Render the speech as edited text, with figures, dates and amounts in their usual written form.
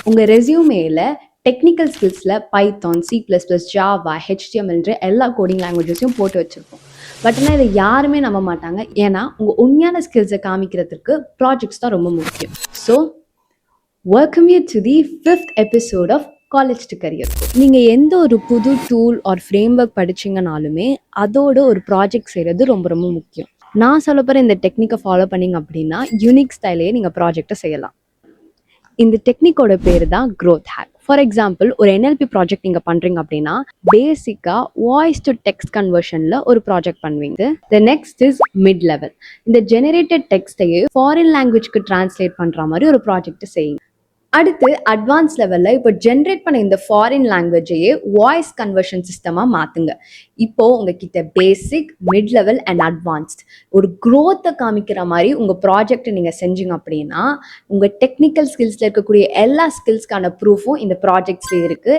உங்கள் ரெஸ்யூமேல டெக்னிக்கல் ஸ்கில்ஸில் பைத்தான், C++, ஜாவா, HTML எல்லா கோடிங் லாங்குவேஜஸையும் போட்டு வச்சுருப்போம். பட் ஆனால் இதை யாருமே நம்ப மாட்டாங்க. ஏன்னா உங்கள் உண்மையான ஸ்கில்ஸை காமிக்கிறதுக்கு ப்ராஜெக்ட்ஸ் தான் ரொம்ப முக்கியம். So welcome you to the 5th episode of college to career. நீங்கள் எந்த ஒரு புது டூல் ஆர் ஃப்ரேம் ஒர்க் படிச்சிங்கனாலுமே அதோட ஒரு ப்ராஜெக்ட் செய்கிறது ரொம்ப ரொம்ப முக்கியம். நான் சொல்ல போகிற இந்த டெக்னிக்கை ஃபாலோ பண்ணிங்க அப்படின்னா யூனிக் ஸ்டைலே நீங்கள் ப்ராஜெக்டை செய்யலாம். இந்த டெக்னிக்கோட பேர் தான் க்ரோத் ஹேக். ஃபார் எக்ஸாம்பிள், ஒரு NLP ப்ராஜெக்ட் நீங்கள் பண்ணுறீங்க அப்படின்னா பேசிக்காக வாய்ஸ் டு டெக்ஸ்ட் கன்வர்ஷனில் ஒரு ப்ராஜெக்ட் பண்ணுவீங்க. The next is mid level. இந்த ஜெனரேட்டட் டெக்ஸ்டையே ஃபாரின் லாங்குவேஜ்க்கு டிரான்ஸ்லேட் பண்ணுற மாதிரி ஒரு ப்ராஜெக்ட் செய்யுங்க. அடுத்து அட்வான்ஸ் லெவலில் இப்போ ஜென்ரேட் பண்ண இந்த ஃபாரின் லாங்குவேஜையே வாய்ஸ் கன்வர்ஷன் சிஸ்டமாக மாற்றுங்க. இப்போது உங்ககிட்ட பேசிக், மிட் லெவல் அண்ட் அட்வான்ஸ்ட் ஒரு க்ரோத்தை காமிக்கிற மாதிரி உங்கள் ப்ராஜெக்டை நீங்கள் செஞ்சீங்க அப்படின்னா உங்கள் டெக்னிக்கல் ஸ்கில்ஸில் இருக்கக்கூடிய எல்லா ஸ்கில்ஸ்க்கான ப்ரூஃபும் இந்த ப்ராஜெக்ட்ஸ்லேயே இருக்குது.